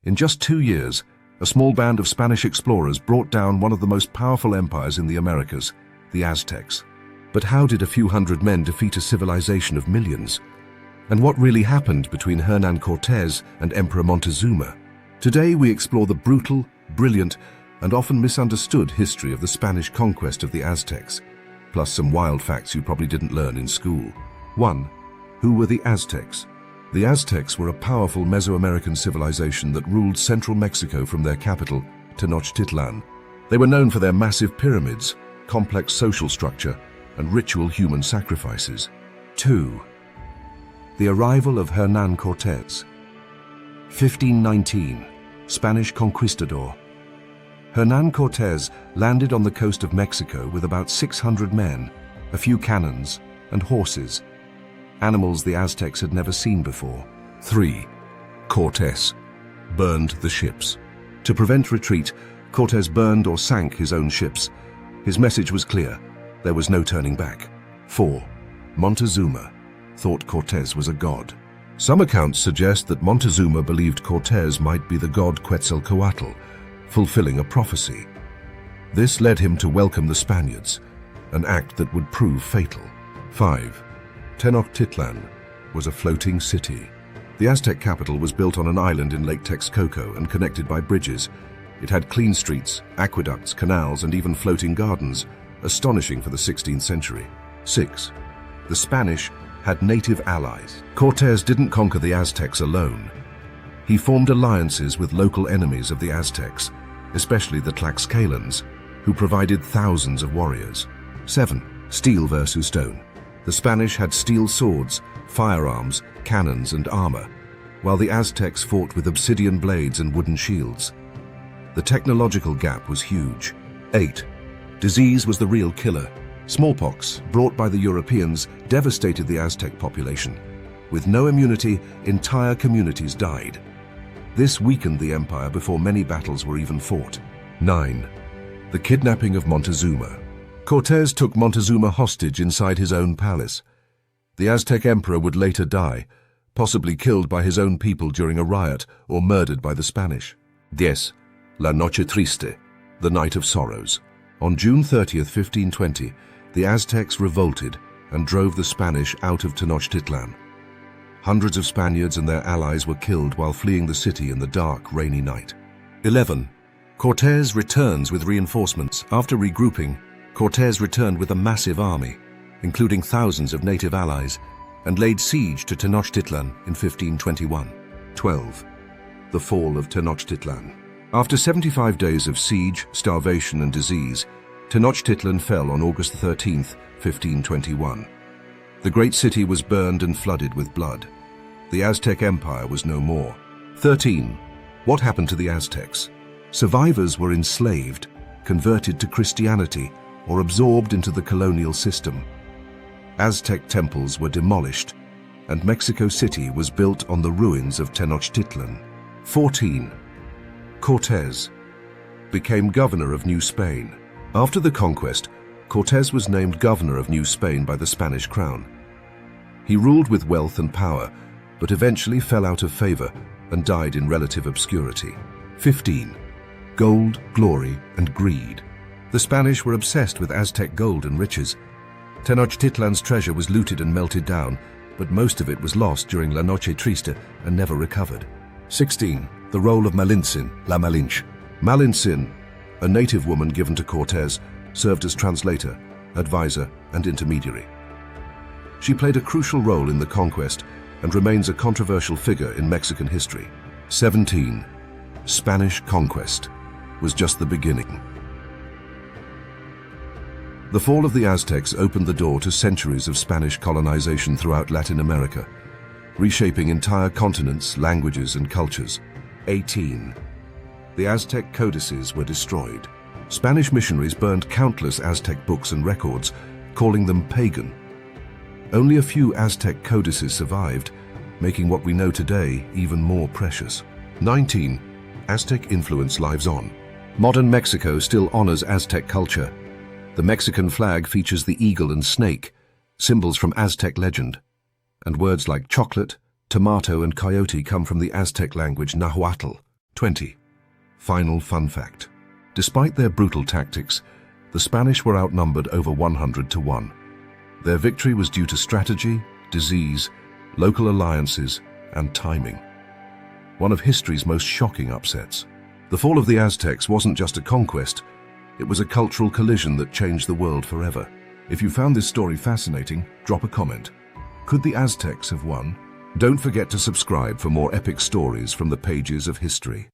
In just 2 years, a small band of Spanish explorers brought down one of the most powerful empires in the Americas, the Aztecs. But how did a few hundred men defeat a civilization of millions? And what really happened between Hernán Cortés and Emperor Montezuma? Today we explore the brutal, brilliant, and often misunderstood history of the Spanish conquest of the Aztecs, plus some wild facts you probably didn't learn in school. 1. Who were the Aztecs? The Aztecs were a powerful Mesoamerican civilization that ruled central Mexico from their capital, Tenochtitlan. They were known for their massive pyramids, complex social structure, and ritual human sacrifices. 2. The arrival of Hernán Cortés. 1519, Spanish conquistador. Hernán Cortés landed on the coast of Mexico with about 600 men, a few cannons, and horses, animals the Aztecs had never seen before. 3. Cortés burned the ships. To prevent retreat, Cortés burned or sank his own ships. His message was clear: there was no turning back. 4. Montezuma thought Cortés was a god. Some accounts suggest that Montezuma believed Cortés might be the god Quetzalcoatl, fulfilling a prophecy. This led him to welcome the Spaniards, an act that would prove fatal. 5. Tenochtitlan was a floating city. The Aztec capital was built on an island in Lake Texcoco and connected by bridges. It had clean streets, aqueducts, canals, and even floating gardens, astonishing for the 16th century. 6. The Spanish had native allies. Cortés didn't conquer the Aztecs alone. He formed alliances with local enemies of the Aztecs, especially the Tlaxcalans, who provided thousands of warriors. 7. Steel versus stone. The Spanish had steel swords, firearms, cannons, and armor, while the Aztecs fought with obsidian blades and wooden shields. The technological gap was huge. 8. Disease was the real killer. Smallpox, brought by the Europeans, devastated the Aztec population. With no immunity, entire communities died. This weakened the empire before many battles were even fought. 9. The kidnapping of Montezuma. Cortés took Montezuma hostage inside his own palace. The Aztec emperor would later die, possibly killed by his own people during a riot or murdered by the Spanish. 10. La Noche Triste, the Night of Sorrows. On June 30th, 1520, the Aztecs revolted and drove the Spanish out of Tenochtitlan. Hundreds of Spaniards and their allies were killed while fleeing the city in the dark, rainy night. 11. Cortés returns with reinforcements. After regrouping, Cortés returned with a massive army, including thousands of native allies, and laid siege to Tenochtitlan in 1521. 12. The fall of Tenochtitlan. After 75 days of siege, starvation, and disease, Tenochtitlan fell on August 13, 1521. The great city was burned and flooded with blood. The Aztec Empire was no more. 13. What happened to the Aztecs? Survivors were enslaved, converted to Christianity, or absorbed into the colonial system. Aztec temples were demolished, and Mexico City was built on the ruins of Tenochtitlan. 14. Cortés became governor of New Spain. After the conquest, Cortés was named governor of New Spain by the Spanish crown. He ruled with wealth and power, but eventually fell out of favor and died in relative obscurity. 15. Gold, glory, and greed. The Spanish were obsessed with Aztec gold and riches. Tenochtitlan's treasure was looted and melted down, but most of it was lost during La Noche Triste and never recovered. 16. The role of Malinche, La Malinche. Malinche, a native woman given to Cortés, served as translator, advisor, and intermediary. She played a crucial role in the conquest and remains a controversial figure in Mexican history. 17. Spanish Conquest was just the beginning. The fall of the Aztecs opened the door to centuries of Spanish colonization throughout Latin America, reshaping entire continents, languages, and cultures. 18. The Aztec codices were destroyed. Spanish missionaries burned countless Aztec books and records, calling them pagan. Only a few Aztec codices survived, making what we know today even more precious. 19. Aztec influence lives on. Modern Mexico still honors Aztec culture. The Mexican flag features the eagle and snake, symbols from Aztec legend, and words like chocolate, tomato, and coyote come from the Aztec language Nahuatl. 20. Final fun fact. Despite their brutal tactics, the Spanish were outnumbered over 100 to 1. Their victory was due to strategy, disease, local alliances, and timing. One of history's most shocking upsets. The fall of the Aztecs wasn't just a conquest, it was a cultural collision that changed the world forever. If you found this story fascinating, drop a comment. Could the Aztecs have won? Don't forget to subscribe for more epic stories from the pages of history.